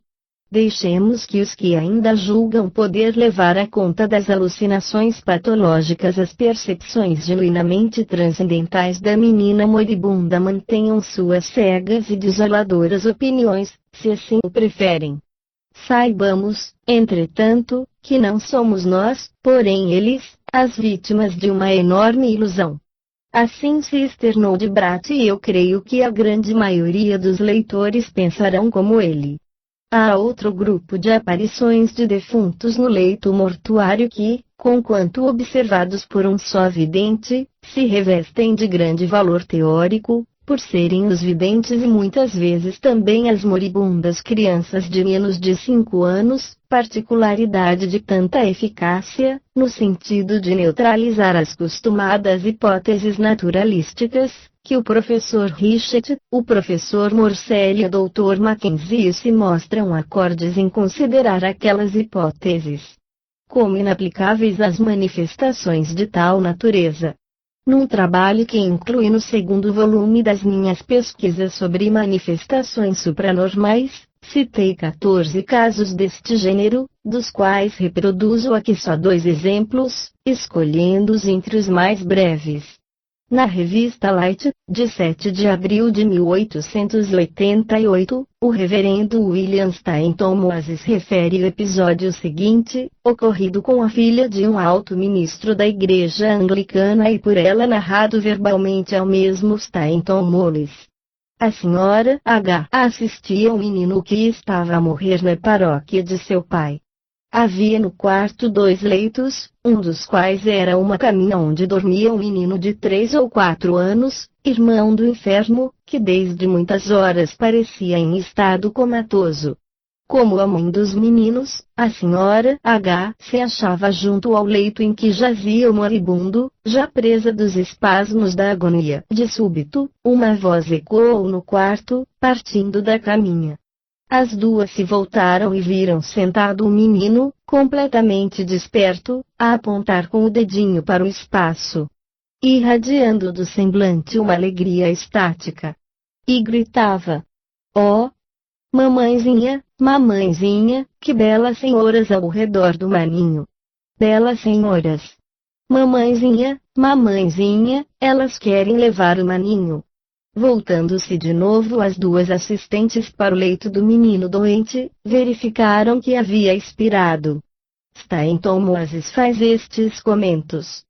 Deixemos que os que ainda julgam poder levar à conta das alucinações patológicas as percepções genuinamente transcendentais da menina moribunda mantenham suas cegas e desoladoras opiniões, se assim o preferem. Saibamos, entretanto, que não somos nós, porém eles, as vítimas de uma enorme ilusão. Assim se externou de Bratt e eu creio que a grande maioria dos leitores pensarão como ele. Há outro grupo de aparições de defuntos no leito mortuário que, conquanto observados por um só vidente, se revestem de grande valor teórico, por serem os videntes e muitas vezes também as moribundas crianças de menos de 5 anos, particularidade de tanta eficácia, no sentido de neutralizar as costumadas hipóteses naturalísticas, que o professor Richet, o professor Morcelli e o Dr. Mackenzie se mostram acordes em considerar aquelas hipóteses como inaplicáveis às manifestações de tal natureza. Num trabalho que inclui no segundo volume das minhas pesquisas sobre manifestações supranormais, citei 14 casos deste gênero, dos quais reproduzo aqui só 2 exemplos, escolhendo-os entre os mais breves. Na revista Light, de 7 de abril de 1888, o reverendo William Stainton Moses refere o episódio seguinte, ocorrido com a filha de um alto ministro da igreja anglicana e por ela narrado verbalmente ao mesmo Stainton Moses. A senhora H. assistia ao menino que estava a morrer na paróquia de seu pai. Havia no quarto 2 leitos, um dos quais era uma caminha onde dormia um menino de 3 ou 4 anos, irmão do enfermo, que desde muitas horas parecia em estado comatoso. Como a mãe dos meninos, a senhora H. se achava junto ao leito em que jazia o moribundo, já presa dos espasmos da agonia. De súbito, uma voz ecoou no quarto, partindo da caminha. As duas se voltaram e viram sentado o menino, completamente desperto, a apontar com o dedinho para o espaço, irradiando do semblante uma alegria estática. E gritava: "Oh! Mamãezinha, mamãezinha, que belas senhoras ao redor do maninho! Belas senhoras! Mamãezinha, mamãezinha, elas querem levar o maninho!" Voltando-se de novo as 2 assistentes para o leito do menino doente, verificaram que havia expirado. Stainton Moses faz estes comentos.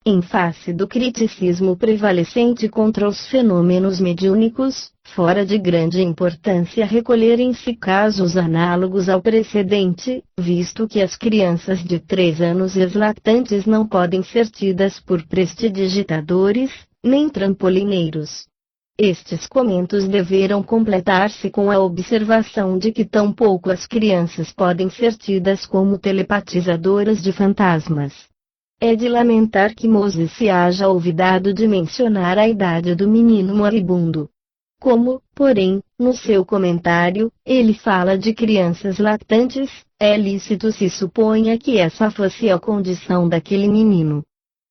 Em face do criticismo prevalecente contra os fenômenos mediúnicos, fora de grande importância recolherem-se casos análogos ao precedente, visto que as crianças de 3 anos e as lactantes não podem ser tidas por prestidigitadores, nem trampolineiros. Estes comentos deveram completar-se com a observação de que tampouco as crianças podem ser tidas como telepatizadoras de fantasmas. É de lamentar que Moses se haja olvidado de mencionar a idade do menino moribundo. Como, porém, no seu comentário, ele fala de crianças lactantes, é lícito se suponha que essa fosse a condição daquele menino.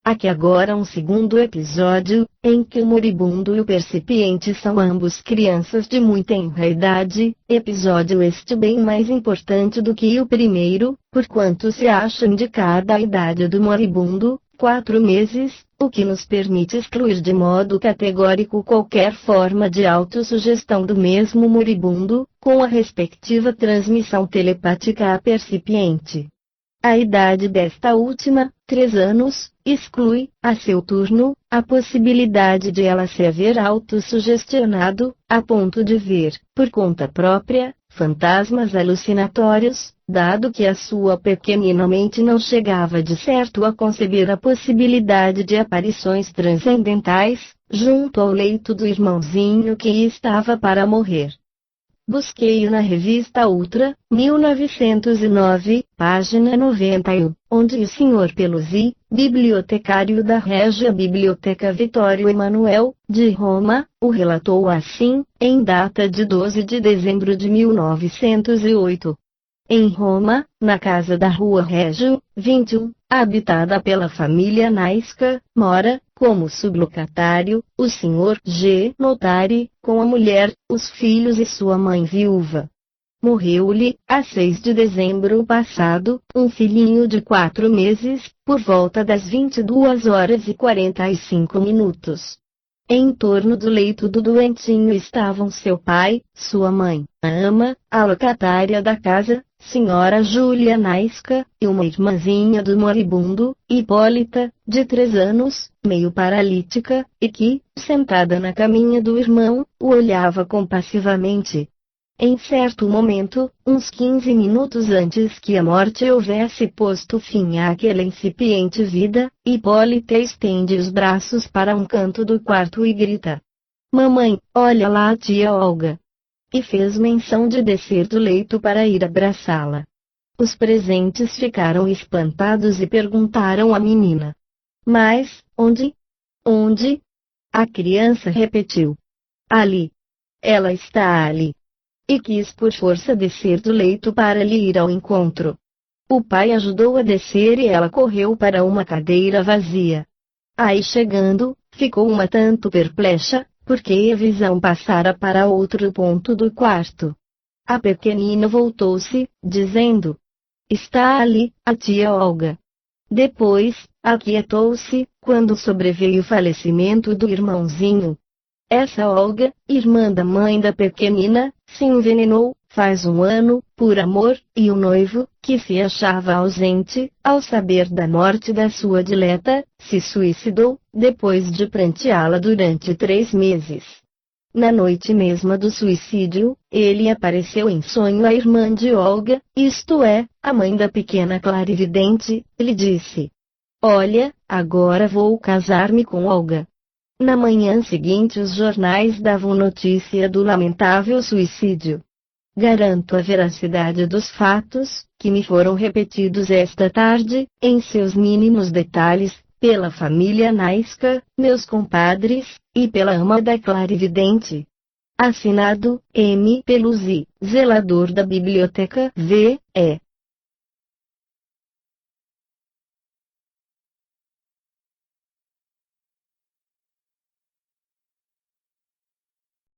Aqui agora um segundo episódio, em que o moribundo e o percipiente são ambos crianças de muito tenra idade, episódio este bem mais importante do que o primeiro, porquanto se acha indicada a idade do moribundo, 4 meses, o que nos permite excluir de modo categórico qualquer forma de autossugestão do mesmo moribundo, com a respectiva transmissão telepática a percipiente. A idade desta última, 3 anos, exclui, a seu turno, a possibilidade de ela se haver autossugestionado, a ponto de ver, por conta própria, fantasmas alucinatórios, dado que a sua pequenina mente não chegava de certo a conceber a possibilidade de aparições transcendentais, junto ao leito do irmãozinho que estava para morrer. Busquei-o na revista Ultra, 1909, página 91, onde o Sr. Pelusi, bibliotecário da Régia Biblioteca Vittorio Emanuel, de Roma, o relatou assim, em data de 12 de dezembro de 1908. Em Roma, na casa da Rua Régio, 21, habitada pela família Naisca, mora, como sublocatário, o Sr. G. Notari, com a mulher, os filhos e sua mãe viúva. Morreu-lhe, a 6 de dezembro passado, um filhinho de 4 meses, por volta das 22h45. Em torno do leito do doentinho estavam seu pai, sua mãe, a ama, a locatária da casa, Senhora Júlia Naisca, e uma irmãzinha do moribundo, Hipólita, de 3 anos, meio paralítica, e que, sentada na caminha do irmão, o olhava compassivamente. Em certo momento, uns 15 minutos antes que a morte houvesse posto fim àquela incipiente vida, Hipólita estende os braços para um canto do quarto e grita: "Mamãe, olha lá a tia Olga!" E fez menção de descer do leito para ir abraçá-la. Os presentes ficaram espantados e perguntaram à menina: "Mas, onde? Onde?" A criança repetiu: "Ali. Ela está ali." E quis por força descer do leito para lhe ir ao encontro. O pai ajudou a descer e ela correu para uma cadeira vazia. Aí chegando, ficou uma tanto perplexa, porque a visão passara para outro ponto do quarto. A pequenina voltou-se, dizendo: "Está ali, a tia Olga." Depois, aquietou-se, quando sobreveio o falecimento do irmãozinho. Essa Olga, irmã da mãe da pequenina, se envenenou, faz 1 ano, por amor, e o noivo, que se achava ausente, ao saber da morte da sua dileta, se suicidou, depois de pranteá-la durante 3 meses. Na noite mesma do suicídio, ele apareceu em sonho à irmã de Olga, isto é, a mãe da pequena clarividente, e lhe disse: "Olha, agora vou casar-me com Olga." Na manhã seguinte os jornais davam notícia do lamentável suicídio. Garanto a veracidade dos fatos, que me foram repetidos esta tarde, em seus mínimos detalhes, pela família Naisca, meus compadres, e pela ama da clarividente. Assinado, M. Pelusi, zelador da biblioteca, V.E.